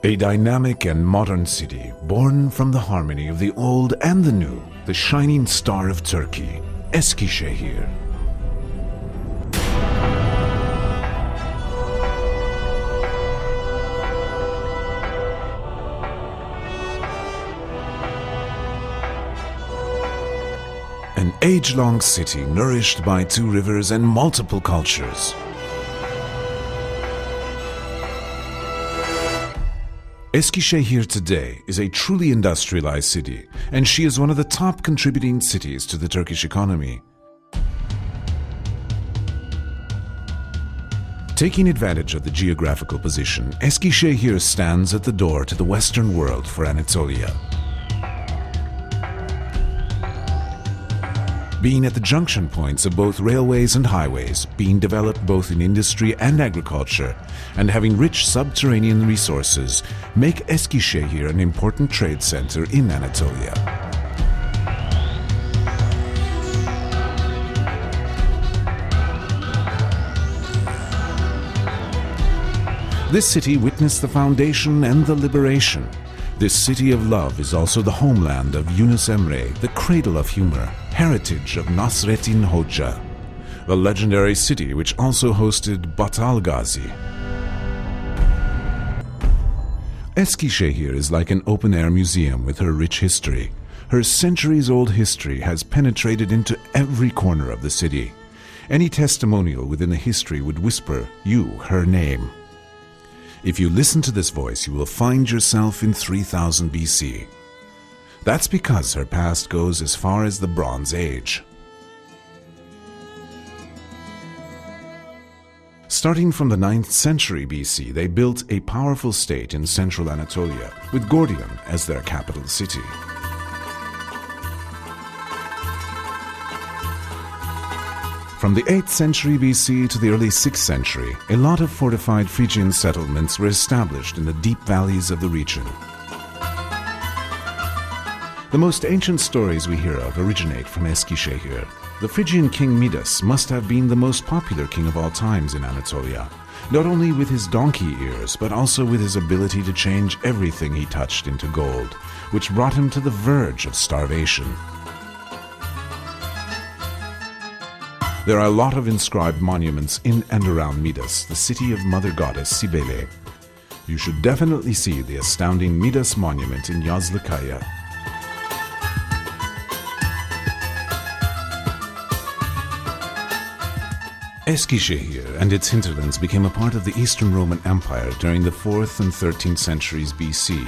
A dynamic and modern city, born from the harmony of the old and the new, the shining star of Turkey, Eskisehir. An age-long city nourished by two rivers and multiple cultures. Eskisehir today is a truly industrialized city, and she is one of the top contributing cities to the Turkish economy. Taking advantage of the geographical position, Eskisehir stands at the door to the Western world for Anatolia. Being at the junction points of both railways and highways, being developed both in industry and agriculture, and having rich subterranean resources, make Eskisehir an important trade center in Anatolia. This city witnessed the foundation and the liberation. This city of love is also the homeland of Yunus Emre, the cradle of humor, heritage of Nasreddin Hoca, the legendary city which also hosted Batal Gazi. Eskisehir is like an open-air museum with her rich history. Her centuries-old history has penetrated into every corner of the city. Any testimonial within the history would whisper you her name. If you listen to this voice, you will find yourself in 3000 BC. That's because her past goes as far as the Bronze Age. Starting from the 9th century BC, they built a powerful state in central Anatolia, with Gordion as their capital city. From the 8th century BC to the early 6th century, a lot of fortified Phrygian settlements were established in the deep valleys of the region. The most ancient stories we hear of originate from Eskisehir. The Phrygian king Midas must have been the most popular king of all times in Anatolia, not only with his donkey ears, but also with his ability to change everything he touched into gold, which brought him to the verge of starvation. There are a lot of inscribed monuments in and around Midas, the city of Mother Goddess Cybele. You should definitely see the astounding Midas monument in Yazlıkaya. Eskisehir and its hinterlands became a part of the Eastern Roman Empire during the 4th and 13th centuries BC.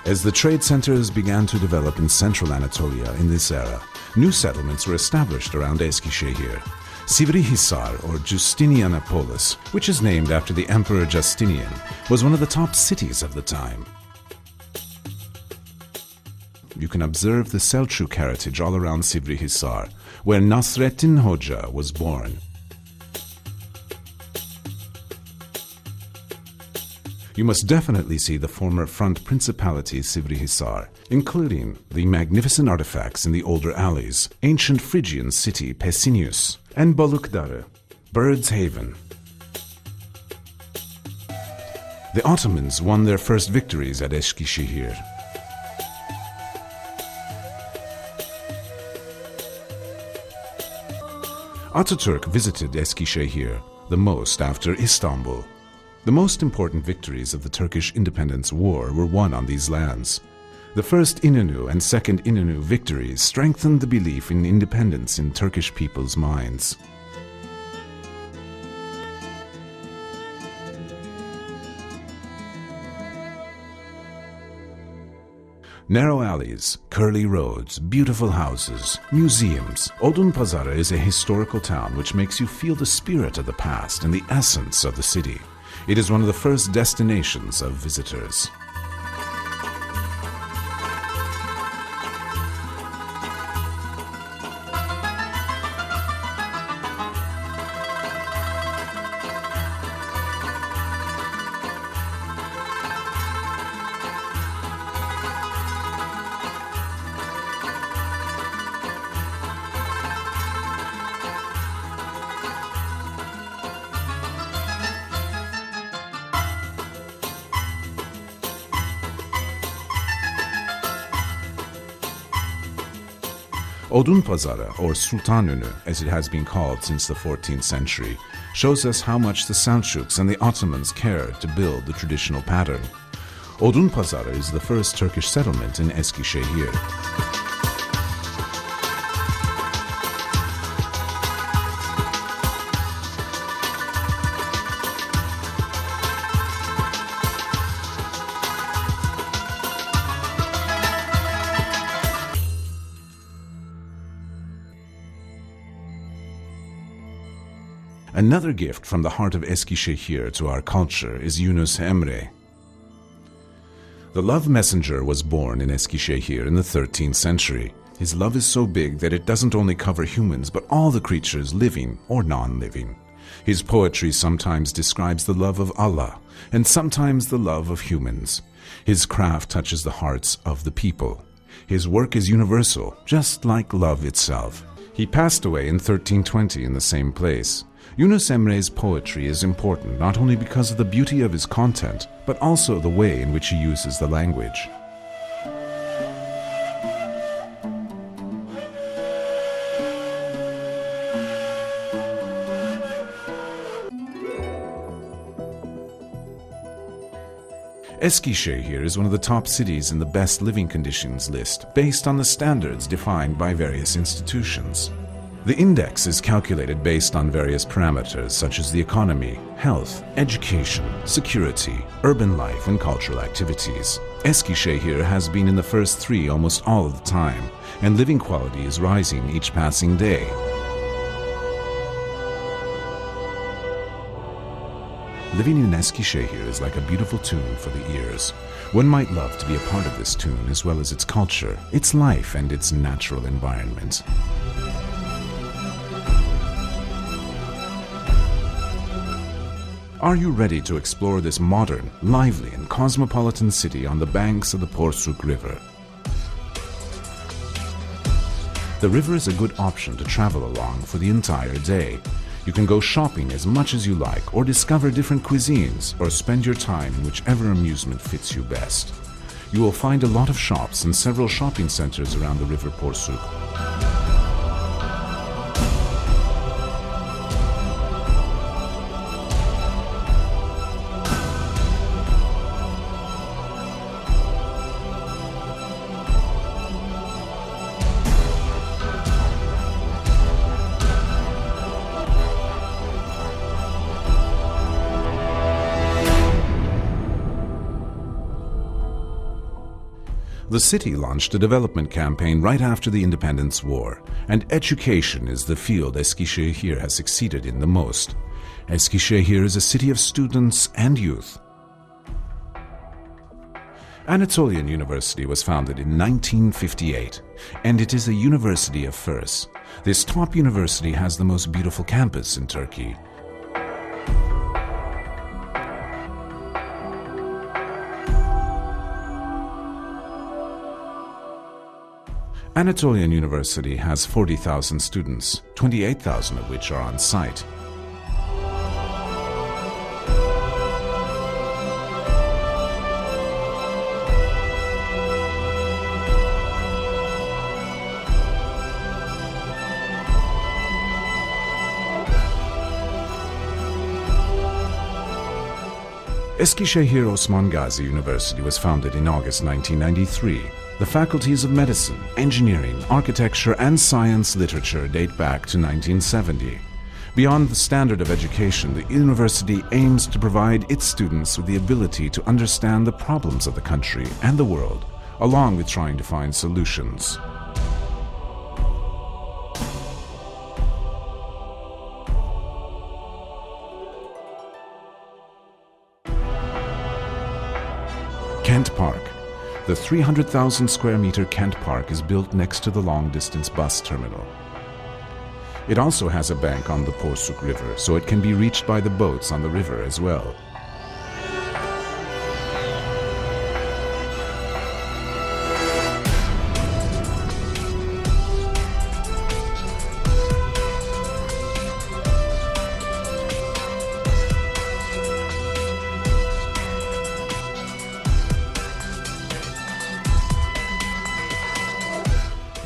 As the trade centers began to develop in central Anatolia in this era, new settlements were established around Eskisehir. Sivrihisar, or Justinianopolis, which is named after the Emperor Justinian, was one of the top cities of the time. You can observe the Selçuk heritage all around Sivrihisar, where Nasreddin Hoca was born. You must definitely see the former Front Principality Sivrihisar, including the magnificent artifacts in the older alleys, ancient Phrygian city Pessinus, and Balıkdarı, Bird's Haven. The Ottomans won their first victories at Eskisehir. Ataturk visited Eskisehir, the most after Istanbul. The most important victories of the Turkish Independence War were won on these lands. The First İnönü and Second İnönü victories strengthened the belief in independence in Turkish people's minds. Narrow alleys, curly roads, beautiful houses, museums. Odunpazarı is a historical town which makes you feel the spirit of the past and the essence of the city. It is one of the first destinations of visitors. Odun Pazarı, or Sultanönü, as it has been called since the 14th century, shows us how much the Selçuks and the Ottomans cared to build the traditional pattern. Odun Pazarı is the first Turkish settlement in Eskisehir. Another gift from the heart of Eskisehir to our culture is Yunus Emre. The love messenger was born in Eskisehir in the 13th century. His love is so big that it doesn't only cover humans, but all the creatures living or non-living. His poetry sometimes describes the love of Allah, and sometimes the love of humans. His craft touches the hearts of the people. His work is universal, just like love itself. He passed away in 1320 in the same place. Yunus Emre's poetry is important not only because of the beauty of his content, but also the way in which he uses the language. Eskisehir is one of the top cities in the best living conditions list, based on the standards defined by various institutions. The index is calculated based on various parameters such as the economy, health, education, security, urban life, and cultural activities. Eskisehir has been in the first three almost all of the time, and living quality is rising each passing day. Living in Eskisehir is like a beautiful tune for the ears. One might love to be a part of this tune as well as its culture, its life, and its natural environment. Are you ready to explore this modern, lively, and cosmopolitan city on the banks of the Porsuk River? The river is a good option to travel along for the entire day. You can go shopping as much as you like, or discover different cuisines, or spend your time in whichever amusement fits you best. You will find a lot of shops and several shopping centers around the river Porsuk. The city launched a development campaign right after the Independence War, and education is the field Eskisehir has succeeded in the most. Eskisehir is a city of students and youth. Anatolian University was founded in 1958, and it is a university of Furs. This top university has the most beautiful campus in Turkey. Anatolian University has 40,000 students, 28,000 of which are on site. Eskisehir Osman Gazi University was founded in August 1993. The faculties of medicine, engineering, architecture, and science literature date back to 1970. Beyond the standard of education, the university aims to provide its students with the ability to understand the problems of the country and the world, along with trying to find solutions. Kent Park. The 300,000 square meter Kent Park is built next to the long-distance bus terminal. It also has a bank on the Porsuk River, so it can be reached by the boats on the river as well.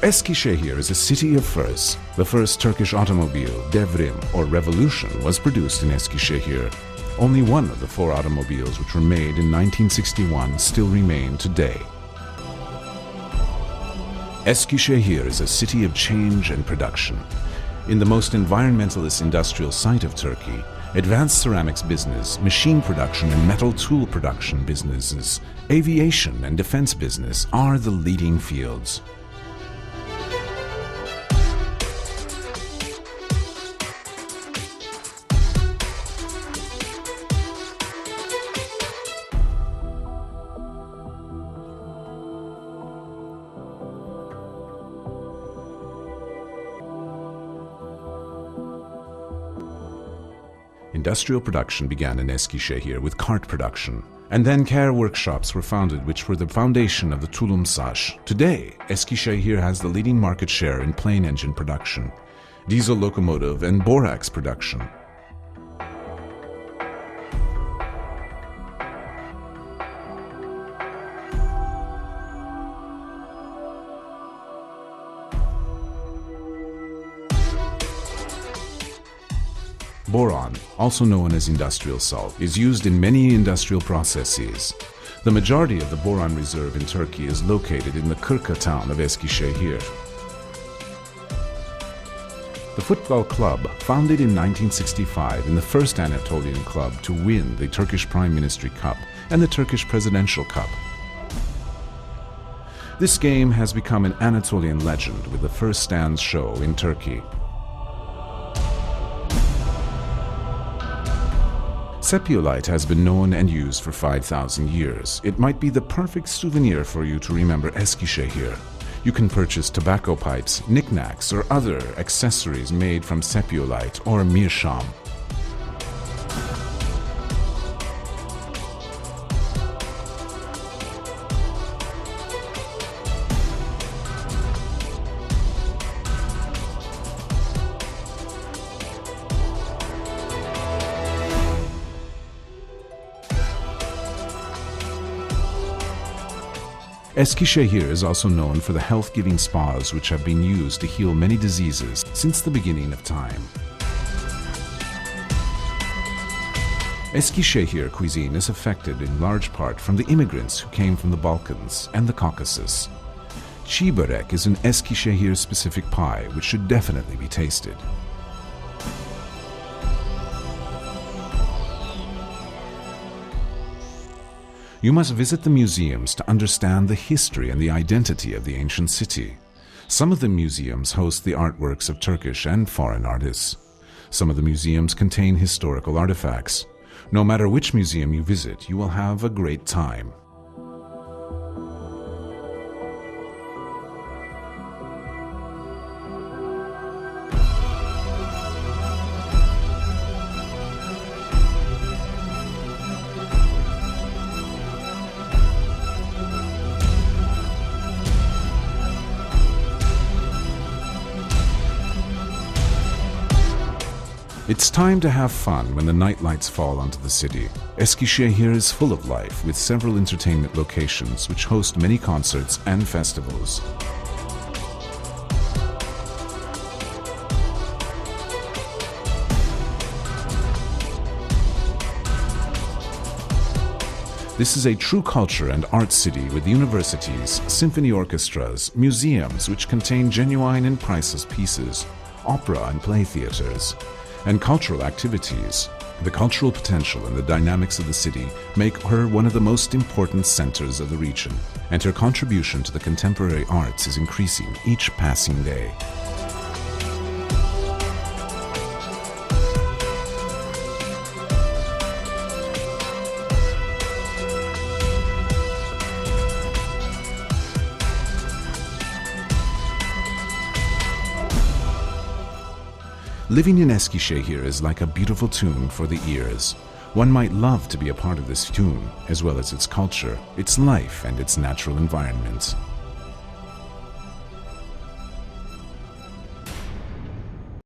Eskisehir is a city of firsts. The first Turkish automobile, devrim or revolution, was produced in Eskisehir. Only one of the 4 automobiles which were made in 1961 still remain today. Eskisehir is a city of change and production. In the most environmentalist industrial site of Turkey, advanced ceramics business, machine production and metal tool production businesses, aviation and defense business are the leading fields. Industrial production began in Eskisehir with cart production, and then care workshops were founded which were the foundation of the tulum saç. Today, Eskisehir has the leading market share in plane engine production, diesel locomotive and borax production. Boron, also known as industrial salt, is used in many industrial processes. The majority of the boron reserve in Turkey is located in the Kırka town of Eskisehir. The football club, founded in 1965 and the first Anatolian club to win the Turkish Prime Ministry Cup and the Turkish Presidential Cup. This game has become an Anatolian legend with the first stands show in Turkey. Sepiolite has been known and used for 5,000 years. It might be the perfect souvenir for you to remember Eskisehir. You can purchase tobacco pipes, knickknacks, or other accessories made from sepiolite or meerschaum. Eskisehir is also known for the health-giving spas which have been used to heal many diseases since the beginning of time. Eskisehir cuisine is affected in large part from the immigrants who came from the Balkans and the Caucasus. Çiğ börek is an Eskisehir-specific pie which should definitely be tasted. You must visit the museums to understand the history and the identity of the ancient city. Some of the museums host the artworks of Turkish and foreign artists. Some of the museums contain historical artifacts. No matter which museum you visit, you will have a great time. It's time to have fun when the night lights fall onto the city. Eskisehir is full of life with several entertainment locations which host many concerts and festivals. This is a true culture and art city with universities, symphony orchestras, museums which contain genuine and priceless pieces, opera and play theaters, and cultural activities. The cultural potential and the dynamics of the city make her one of the most important centers of the region, and her contribution to the contemporary arts is increasing each passing day. Living in Eskisehir is like a beautiful tune for the ears. One might love to be a part of this tune, as well as its culture, its life, and its natural environment.